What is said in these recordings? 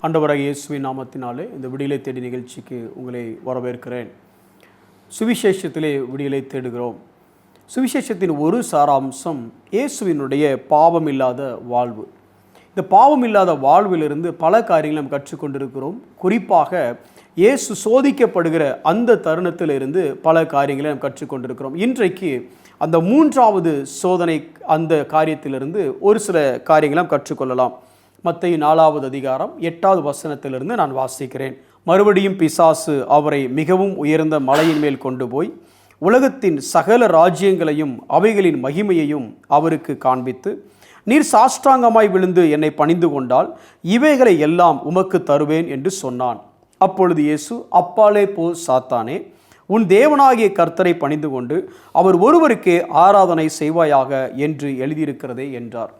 ஆண்டவராகிய இயேசுவின் நாமத்தினாலே இந்த விடியலை தேடி நிகழ்ச்சிக்கு உங்களை வரவேற்கிறேன். சுவிசேஷத்திலே விடியலை தேடுகிறோம். சுவிசேஷத்தின் ஒரு சாராம்சம் இயேசுவினுடைய பாவம் இல்லாத வாழ்வு. இந்த பாவம் இல்லாத வாழ்விலிருந்து பல காரியங்களை நாம் கற்றுக்கொண்டிருக்கிறோம். குறிப்பாக இயேசு சோதிக்கப்படுகிற அந்த தருணத்திலிருந்து பல காரியங்களை நாம் கற்றுக்கொண்டிருக்கிறோம். இன்றைக்கு அந்த மூன்றாவது சோதனை அந்த காரியத்திலிருந்து ஒரு சில காரியங்களை நாம் கற்றுக்கொள்ளலாம். மத்தேயு 4வது அதிகாரம் 8வது வசனத்திலிருந்து நான் வாசிக்கிறேன். மறுபடியும் பிசாசு அவரை மிகவும் உயர்ந்த மலையின் மேல் கொண்டு போய் உலகத்தின் சகல ராஜ்யங்களையும் அவைகளின் மகிமையையும் அவருக்கு காண்பித்து, நீர் சாஷ்டாங்கமாய் விழுந்து என்னை பணிந்து கொண்டால் இவைகளை எல்லாம் உமக்கு தருவேன் என்று சொன்னான். அப்பொழுது இயேசு, அப்பாலே போ சாத்தானே, உன் தேவனாகிய கர்த்தரை பணிந்து கொண்டு அவர் ஒருவருக்கே ஆராதனை செய்வாயாக என்று எழுதியிருக்கிறதே என்றார்.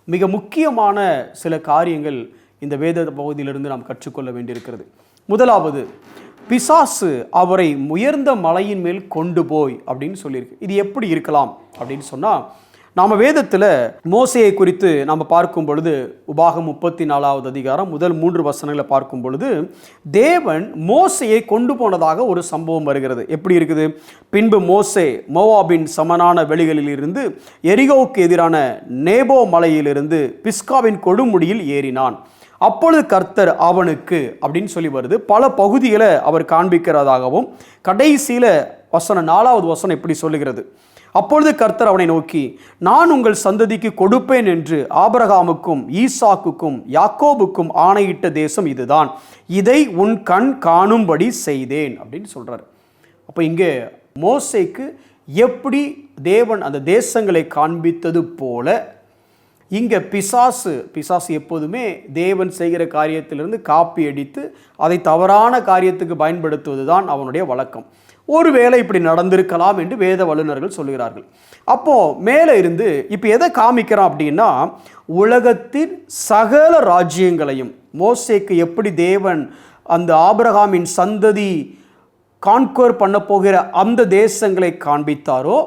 மிக முக்கியமான சில காரியங்கள் இந்த வேத பகுதியிலிருந்து நாம் கற்றுக்கொள்ள வேண்டியிருக்கிறது. முதலாவது, பிசாசு அவரை உயர்ந்த மலையின் மேல் கொண்டு போய் அப்படின்னு சொல்லியிருக்கு. இது எப்படி இருக்கலாம் அப்படின்னு சொன்னால், நாம் வேதத்தில் மோசேயை குறித்து நாம் பார்க்கும் பொழுது உபாகம் 34வது அதிகாரம் முதல் 3 வசனங்களை பார்க்கும் பொழுது தேவன் மோசேயை கொண்டு போனதாக ஒரு சம்பவம் வருகிறது. எப்படி இருக்குது? பின்பு மோசே மோவாபின் சமனான வெளிகளில் இருந்து எரிகோவுக்கு எதிரான நேபோ மலையிலிருந்து பிஸ்காவின் கொடுமுடியில் ஏறினான். அப்பொழுது கர்த்தர் அவனுக்கு அப்படின்னு சொல்லி வருது. பல பகுதிகளை அவர் காண்பிக்கிறதாகவும் கடைசியில் வசனம் 4வது வசனம் இப்படி சொல்லுகிறது. அப்பொழுது கர்த்தர் அவனை நோக்கி, நான் உங்கள் சந்ததிக்கு கொடுப்பேன் என்று ஆபிரகாமுக்கும் ஈசாக்குக்கும் யாக்கோபுக்கும் ஆணையிட்ட தேசம் இதுதான், இதை உன் கண் காணும்படி செய்தேன் அப்படின்னு சொல்றார். அப்போ இங்கே மோசேக்கு எப்படி தேவன் அந்த தேசங்களை காண்பித்தது போல இங்கே பிசாசு எப்போதுமே தேவன் செய்கிற காரியத்திலிருந்து காப்பி அடித்து அதை தவறான காரியத்துக்கு பயன்படுத்துவது தான் அவனுடைய வழக்கம். ஒருவேளை இப்படி நடந்திருக்கலாம் என்று வேத வல்லுநர்கள் சொல்கிறார்கள். அப்போ மேலே இருந்து இப்போ எதை காமிக்கிறான் அப்படின்னா, உலகத்தின் சகல ராஜ்யங்களையும் மோசேக்கு எப்படி தேவன் அந்த ஆபிரகாமின் சந்ததி கான்கோர் பண்ண போகிற அந்த தேசங்களை காண்பித்தாரோ,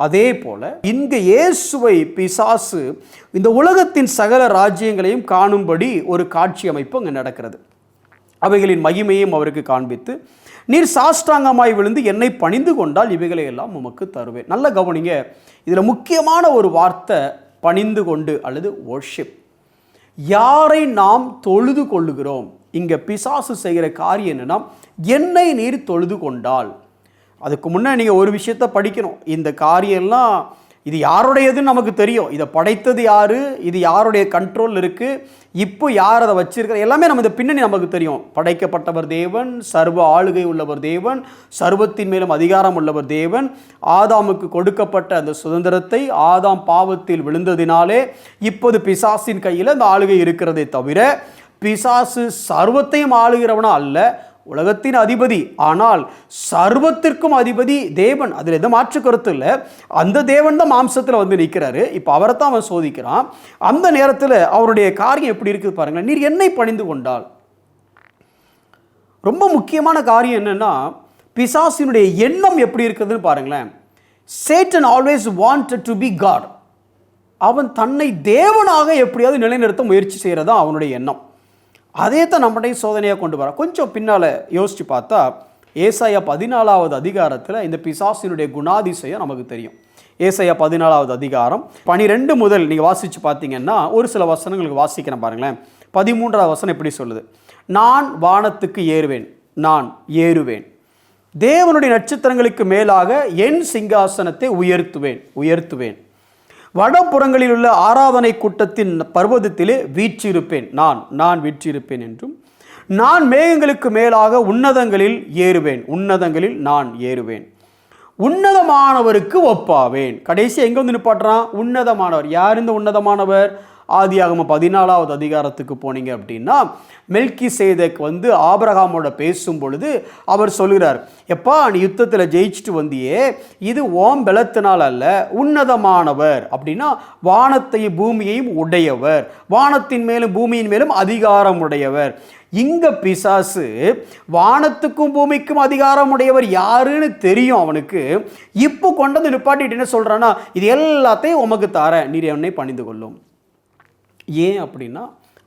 அதே போல இங்கே இயேசுவை பிசாசு இந்த உலகத்தின் சகல ராஜ்யங்களையும் காணும்படி ஒரு காட்சி அமைப்பு அங்கே நடக்கிறது. அவைகளின் மகிமையும் அவருக்கு காண்பித்து, நீர் சாஷ்டாங்கமாய் விழுந்து என்னை பணிந்து கொண்டால் இவைகளை எல்லாம் உமக்கு தருவேன். நல்ல கவனிங்க, இதில் முக்கியமான ஒரு வார்த்தை பணிந்து கொண்டு அல்லது வொர்ஷிப். யாரை நாம் தொழுது கொள்ளுகிறோம்? இங்கே பிசாசு செய்கிற காரியம் என்னன்னா, என்னை நீர் தொழுது கொண்டால். அதுக்கு முன்னே நீங்கள் ஒரு விஷயத்தை படிக்கணும். இந்த காரியம்லாம் இது யாருடையதுன்னு நமக்கு தெரியும். இதை படைத்தது யாரு, இது யாருடைய கண்ட்ரோல் இருக்குது, இப்போ யார் அதை வச்சிருக்கிற, எல்லாமே நம்ம இந்த பின்னணி நமக்கு தெரியும். படைக்கப்பட்டவர் தேவன், சர்வ ஆளுகை உள்ளவர் தேவன், சர்வத்தின் மேலும் அதிகாரம் உள்ளவர் தேவன். ஆதாமுக்கு கொடுக்கப்பட்ட அந்த சுதந்திரத்தை ஆதாம் பாவத்தில் விழுந்ததினாலே இப்போது பிசாசின் கையில் அந்த ஆளுகை இருக்கிறதே தவிர, பிசாசு சர்வத்தையும் ஆளுகிறவனா அல்ல, உலகத்தின் அதிபதி. ஆனால் சர்வத்திற்கும் அதிபதி தேவன், அதில் எந்த மாற்று கருத்து இல்லை. அந்த தேவன் தான் மாம்சத்தில் வந்து நிற்கிறாரு. இப்போ அவரை தான் அவன் சோதிக்கிறான். அந்த நேரத்தில் அவருடைய காரியம் எப்படி இருக்குது பாருங்களேன். நீர் என்னை பணிந்து கொண்டால். ரொம்ப முக்கியமான காரியம் என்னன்னா, பிசாசினுடைய எண்ணம் எப்படி இருக்குதுன்னு பாருங்களேன். Satan always wanted to be God. அவன் தன்னை தேவனாக எப்படியாவது நிலைநிறுத்த முயற்சி செய்கிறதா அவனுடைய எண்ணம். அதே தான் நம்முடைய சோதனையாக கொண்டு வர. கொஞ்சம் பின்னால் யோசித்து பார்த்தா ஏசாயா 14வது அதிகாரத்தில் இந்த பிசாசினுடைய குணாதிசயம் நமக்கு தெரியும். ஏசாயா 14வது அதிகாரம் 12 முதல் நீங்கள் வாசித்து பார்த்தீங்கன்னா ஒரு சில வசனங்களுக்கு வாசிக்கிறேன் பாருங்களேன். 13வது வசனம் எப்படி சொல்லுது? நான் வானத்துக்கு ஏறுவேன், நான் ஏறுவேன், தேவனுடைய நட்சத்திரங்களுக்கு மேலாக என் சிங்காசனத்தை உயர்த்துவேன், வடபுறங்களில் உள்ள ஆராதனை கூட்டத்தின் பர்வதத்திலே வீற்றிருப்பேன், நான் வீற்றிருப்பேன் என்றும், நான் மேகங்களுக்கு மேலாக உன்னதங்களில் நான் ஏறுவேன், உன்னதமானவருக்கு ஒப்பாவேன். கடைசி எங்கே வந்து நிப்பாட்டுறான்? உன்னதமானவர். யார் இந்த உன்னதமானவர்? ஆதியாகமம் 14வது அதிகாரத்துக்கு போனீங்க அப்படின்னா மெல்கிசேதேக் வந்து ஆபிரகாமோட பேசும் பொழுது அவர் சொல்கிறார், எப்பா நீ யுத்தத்தில் ஜெயிச்சுட்டு வந்தியே, இது ஓம் பலத்தினால் அல்ல, உன்னதமானவர் அப்படின்னா வானத்தையும் பூமியையும் உடையவர், வானத்தின் மேலும் பூமியின் மேலும் அதிகாரம் உடையவர். இங்க பிசாசு வானத்துக்கும் பூமிக்கும் அதிகாரம் உடையவர் யாருன்னு தெரியும் அவனுக்கு. இப்போ கொண்டு வந்து நிப்பாட்டிட்டு என்ன சொல்றான்னா, இது எல்லாத்தையும் உமக்கு தார, நீர் என்னை பணிந்து கொள்ளும். ஏன் அப்படின்னா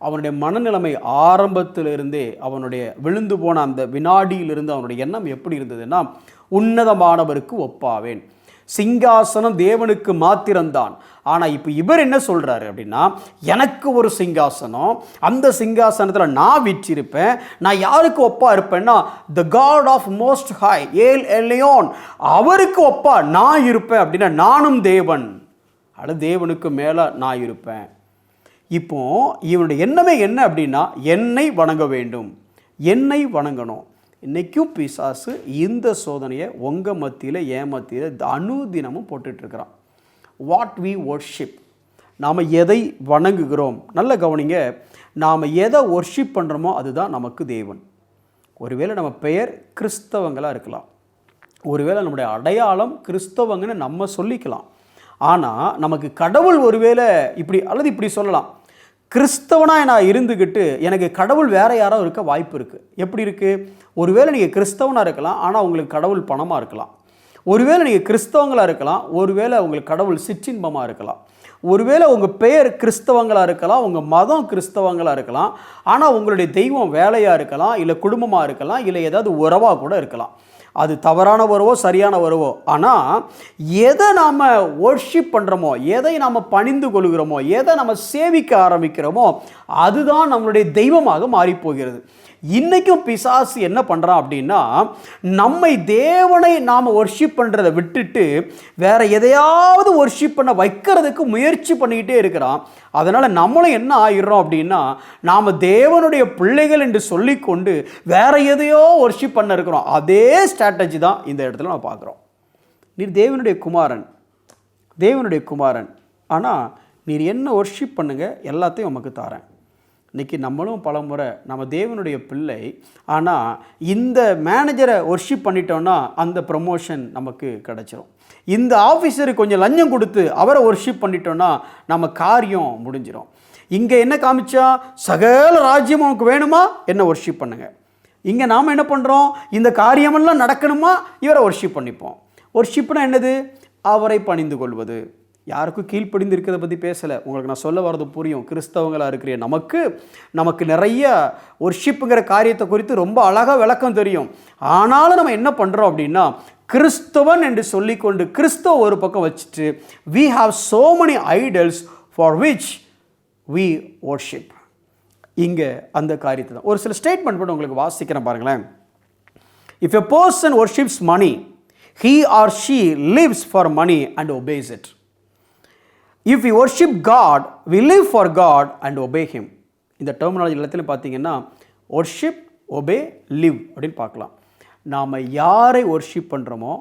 அவனுடைய மனநிலைமை ஆரம்பத்திலிருந்தே அவனுடைய விழுந்து போன அந்த வினாடியிலிருந்து அவனுடைய எண்ணம் எப்படி இருந்ததுன்னா, உன்னதமானவருக்கு ஒப்பாவேன். சிங்காசனம் தேவனுக்கு மாத்திரம்தான். ஆனால் இப்போ இவர் என்ன சொல்கிறாரு அப்படின்னா, எனக்கு ஒரு சிங்காசனம், அந்த சிங்காசனத்தில் நான் வீற்றிருப்பேன். நான் யாருக்கு ஒப்பா இருப்பேன்னா, த காட் ஆஃப் மோஸ்ட் ஹை ஏல் எல்லியோன், அவருக்கு ஒப்பா நான் இருப்பேன். அப்படின்னா நானும் தேவன், அல்லது தேவனுக்கு மேலே நான் இருப்பேன். இப்போ இவனுடைய எண்ணமே என்ன அப்படின்னா, என்னை வணங்க வேண்டும், என்னை வணங்கணும். இன்றைக்கும் பிசாசு இந்த சோதனையை உங்கள் மத்தியில் என் மத்தியில் அனுதினமும் போட்டுட்ருக்கிறான். வாட் வி வொர்ஷிப், நாம் எதை வணங்குகிறோம். நல்ல கவனிங்க, நாம் எதை ஒர்ஷிப் பண்ணுறோமோ அதுதான் நமக்கு தேவன். ஒருவேளை நம்ம பெயர் கிறிஸ்தவங்களாக இருக்கலாம், ஒருவேளை நம்முடைய அடையாளம் கிறிஸ்தவங்கன்னு நம்ம சொல்லிக்கலாம். ஆனால் நமக்கு கடவுள் ஒருவேளை இப்படி அல்லது இப்படி சொல்லலாம், கிறிஸ்தவனாக நான் இருந்துக்கிட்டு எனக்கு கடவுள் வேறு யாரோ இருக்க வாய்ப்பு இருக்குது. எப்படி இருக்குது? ஒருவேளை நீங்கள் கிறிஸ்தவனாக இருக்கலாம், ஆனால் உங்களுக்கு கடவுள் பணமாக இருக்கலாம். ஒருவேளை நீங்கள் கிறிஸ்தவங்களாக இருக்கலாம், ஒருவேளை உங்களுக்கு கடவுள் சிற்றின்பமாக இருக்கலாம். ஒருவேளை உங்கள் பெயர் கிறிஸ்தவங்களாக இருக்கலாம், உங்கள் மதம் கிறிஸ்தவங்களாக இருக்கலாம், ஆனால் உங்களுடைய தெய்வம் வேலையாக இருக்கலாம், இல்லை குடும்பமாக இருக்கலாம், இல்லை ஏதாவது உறவாக கூட இருக்கலாம். அது தவறான உறவோ சரியான உறவோ, ஆனால் எதை நாம் வொர்ஷிப் பண்ணுறோமோ, எதை நாம் பணிந்து கொள்கிறோமோ, எதை நம்ம சேவிக்க ஆரம்பிக்கிறோமோ அதுதான் நம்மளுடைய தெய்வமாக மாறிப்போகிறது. இன்றைக்கும் பிசாசு என்ன பண்ணுறான் அப்படின்னா, நம்மை தேவனை நாம் ஒர்ஷிப் பண்ணுறதை விட்டுட்டு வேற எதையாவது ஒர்ஷிப் பண்ண வைக்கிறதுக்கு முயற்சி பண்ணிக்கிட்டே இருக்கிறான். அதனால் நம்மளும் என்ன ஆகிடுறோம் அப்படின்னா, நாம் தேவனுடைய பிள்ளைகள் என்று சொல்லிக்கொண்டு வேற எதையோ ஒர்ஷிப் பண்ண இருக்கிறோம். அதே ஸ்ட்ராட்டஜி தான் இந்த இடத்துல நம்ம பார்க்குறோம். நீர் தேவனுடைய குமாரன், தேவனுடைய குமாரன், ஆனால் நீர் என்ன ஒர்ஷிப் பண்ணுங்க எல்லாத்தையும் உமக்கு தாரேன். இன்றைக்கி நம்மளும் பல முறை நம்ம தேவனுடைய பிள்ளை, ஆனால் இந்த மேனேஜரை ஒர்ஷிப் பண்ணிட்டோன்னா அந்த ப்ரமோஷன் நமக்கு கிடச்சிரும். இந்த ஆஃபீஸருக்கு கொஞ்சம் லஞ்சம் கொடுத்து அவரை ஒர்ஷிப் பண்ணிட்டோன்னா நம்ம காரியம் முடிஞ்சிடும். இங்கே என்ன காமிச்சா, சகல ராஜ்யம் உனக்கு வேணுமா, என்ன ஒர்ஷிப் பண்ணுங்க. இங்கே நாம் என்ன பண்ணுறோம், இந்த காரியமெல்லாம் நடக்கணுமா, இவரை ஒர்ஷிப் பண்ணிப்போம். ஒர்ஷிப்னா என்னது? அவரை பணிந்து கொள்வது. யாருக்கும் கீழ்ப்படிந்து இருக்கிறத பற்றி பேசலை, உங்களுக்கு நான் சொல்ல வர்றது புரியும். கிறிஸ்தவங்களாக இருக்கிற நமக்கு நிறைய ஒர்ஷிப்புங்கிற காரியத்தை குறித்து ரொம்ப அழகாக விளக்கம் தெரியும். ஆனாலும் நம்ம என்ன பண்ணுறோம் அப்படின்னா, கிறிஸ்தவன் என்று சொல்லிக்கொண்டு கிறிஸ்தவ ஒரு பக்கம் வச்சுட்டு we have so many idols for which we worship. இங்கே அந்த காரியத்தை தான் ஒரு சில ஸ்டேட்மெண்ட் மட்டும் உங்களுக்கு வாசிக்கிறேன் பாருங்களேன். If a person worships money, he or she lives for money and obeys it. If we worship God, we live for God and obey Him. இந்த டெர்மினாலஜி எல்லாத்துலையும் பார்த்தீங்கன்னா ஒர்ஷிப், ஒபே, லிவ் அப்படின்னு பார்க்கலாம். நாம் யாரை ஒர்ஷிப் பண்ணுறோமோ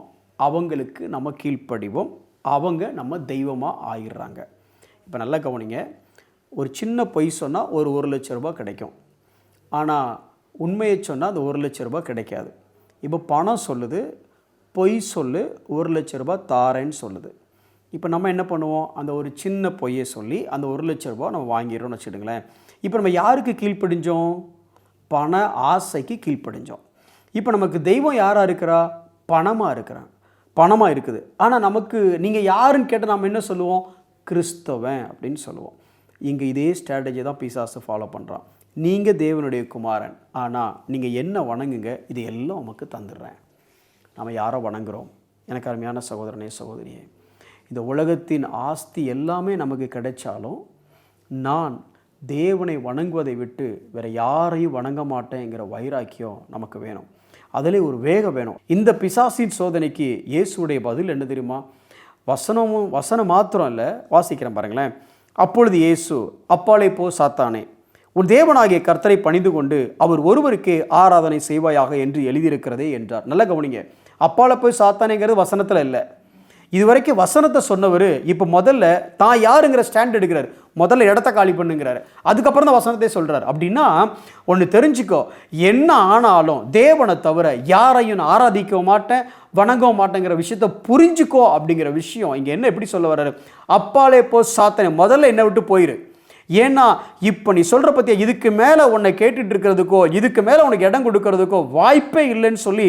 அவங்களுக்கு நம்ம கீழ்ப்படிவோம், அவங்க நம்ம தெய்வமாக ஆயிடுறாங்க. இப்போ நல்லா கவனிங்க, ஒரு சின்ன பொய் சொன்னால் ஒரு 1,00,000 கிடைக்கும், ஆனால் உண்மையை சொன்னால் அது 1,00,000 கிடைக்காது. இப்போ பணம் சொல்லுது, பொய் சொல்லு, 1,00,000 தாரேன்னு சொல்லுது. இப்போ நம்ம என்ன பண்ணுவோம், அந்த ஒரு சின்ன பொய்யை சொல்லி அந்த 1,00,000 நம்ம வாங்கிடுறோம்னு வச்சுடுங்களேன். இப்போ நம்ம யாருக்கு கீழ்ப்படிஞ்சோம்? பண ஆசைக்கு கீழ்ப்படிஞ்சோம். இப்போ நமக்கு தெய்வம் யாராக இருக்கிறா? பணமாக இருக்கிறான், பணமாக இருக்குது. ஆனால் நமக்கு நீங்கள் யாருன்னு கேட்டால் நம்ம என்ன சொல்லுவோம்? கிறிஸ்தவன் அப்படின்னு சொல்லுவோம். இங்கே இதே ஸ்ட்ராட்டஜி தான் பிசாசு ஃபாலோ பண்ணுறான். நீங்கள் தேவனுடைய குமாரன், ஆனால் நீங்கள் என்ன வணங்குங்க, இது எல்லாம் நமக்கு தந்துடுறேன். நம்ம யாரை வணங்குகிறோம்? எனக்கு அருமையான சகோதரனே சகோதரியே, இந்த உலகத்தின் ஆஸ்தி எல்லாமே நமக்கு கிடைச்சாலும் நான் தேவனை வணங்குவதை விட்டு வேறு யாரையும் வணங்க மாட்டேங்கிற வைராக்கியம் நமக்கு வேணும். அதிலே ஒரு வேகம் வேணும். இந்த பிசாசின் சோதனைக்கு இயேசுடைய பதில் என்ன தெரியுமா? வசனம் மாத்திரம் இல்லை, வாசிக்கிறேன் பாருங்களேன். அப்பொழுது இயேசு, அப்பாலே போ சாத்தானே, உன் தேவனாகிய கர்த்தரை பணிந்து கொண்டு அவர் ஒருவருக்கே ஆராதனை செய்வாயாக என்று எழுதியிருக்கிறதே என்றார். நல்ல கவனிங்க, அப்பால போய் சாத்தானேங்கிறது வசனத்தில் இல்லை. இதுவரைக்கும் வசனத்தை சொன்னவர் இப்போ முதல்ல தான் யாருங்கிற ஸ்டாண்ட் எடுக்கிறார். முதல்ல இடத்த காலி பண்ணுங்கிறாரு, அதுக்கப்புறம் தான் வசனத்தை சொல்கிறார். அப்படின்னா ஒன்று தெரிஞ்சுக்கோ, என்ன ஆனாலும் தேவனை தவிர யாரையும் ஆராதிக்க மாட்டேன், வணங்க மாட்டேங்கிற விஷயத்தை புரிஞ்சுக்கோ அப்படிங்கிற விஷயம் இங்கே என்ன எப்படி சொல்ல வர்றாரு? அப்பாலே போ சாத்தானே, முதல்ல என்னை விட்டு போயிரு. ஏன்னா இப்போ நீ சொல்கிற பற்றியா, இதுக்கு மேலே உன்னை கேட்டுட்டு இருக்கிறதுக்கோ இதுக்கு மேலே உனக்கு இடம் கொடுக்கறதுக்கோ வாய்ப்பே இல்லைன்னு சொல்லி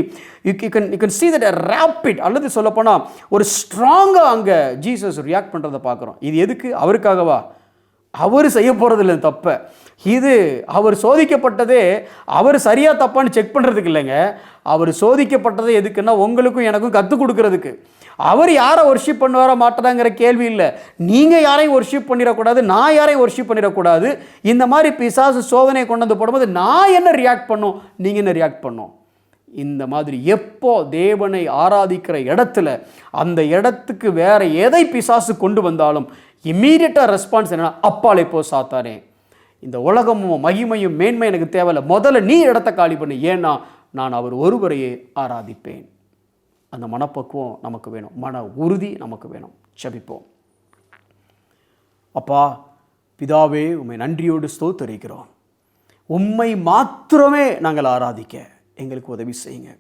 you can see that a rapid, அல்லது சொல்லப்போனால் ஒரு ஸ்ட்ராங்காக அங்கே ஜீசஸ் ரியாக்ட் பண்ணுறதை பார்க்குறோம். இது எதுக்கு? அவருக்காகவா? அவர் செய்ய போகிறதில்ல தப்பை. இது அவர் சோதிக்கப்பட்டதே அவர் சரியா தப்பான்னு செக் பண்ணுறதுக்கு இல்லைங்க. அவர் சோதிக்கப்பட்டதே எதுக்குன்னா உங்களுக்கும் எனக்கும் கற்றுக் கொடுக்கறதுக்கு. அவர் யாரை ஒர்ஷிப் பண்ணுவாரா மாட்டாங்கிற கேள்வி இல்லை. நீங்கள் யாரையும் ஒர்ஷிப் பண்ணிடக்கூடாது, நான் யாரையும் ஒர்ஷிப் பண்ணிடக்கூடாது. இந்த மாதிரி பிசாசு சோதனை கொண்டு வந்து போடும்போது நான் என்ன ரியாக்ட் பண்ணோம், நீங்கள் என்ன ரியாக்ட் பண்ணோம். இந்த மாதிரி எப்போ தேவனை ஆராதிக்கிற இடத்துல அந்த இடத்துக்கு வேற எதை பிசாசு கொண்டு வந்தாலும் இம்மீடியட்டாக ரெஸ்பான்ஸ் என்னன்னா, அப்பாலே போ சாத்தானே, இந்த உலகமும் மகிமையும் மேன்மை எனக்கு தேவையில்லை, முதல்ல நீ இடத்த காலி பண்ணு, ஏன்னா நான் அவர் ஒருவரையே ஆராதிப்பேன். அந்த மனப்பக்குவம் நமக்கு வேணும், மன உறுதி நமக்கு வேணும். ஜெபிப்போம். அப்பா பிதாவே, உம்மை நன்றியோடு ஸ்தோத்திரிக்கிறோம். உம்மை மாத்திரமே நாங்கள் ஆராதிக்க எங்களுக்கு உதவி செய்யுங்க.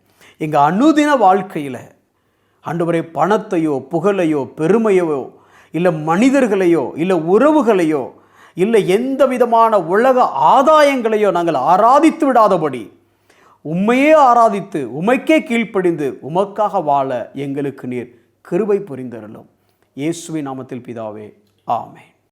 எங்கள் அனுதின வாழ்க்கையில் ஆண்டவரே பணத்தையோ புகழையோ பெருமையோ இல்லை மனிதர்களையோ இல்லை உறவுகளையோ இல்லை எந்த விதமான உலக ஆதாயங்களையோ நாங்கள் ஆராதித்து விடாதபடி உம்மையே ஆராதித்து உமைக்கே கீழ்ப்படிந்து உமக்காக வாழ எங்களுக்கு நீர் கிருபை புரிந்தருளும். இயேசுவின் நாமத்தில் பிதாவே, ஆமென்.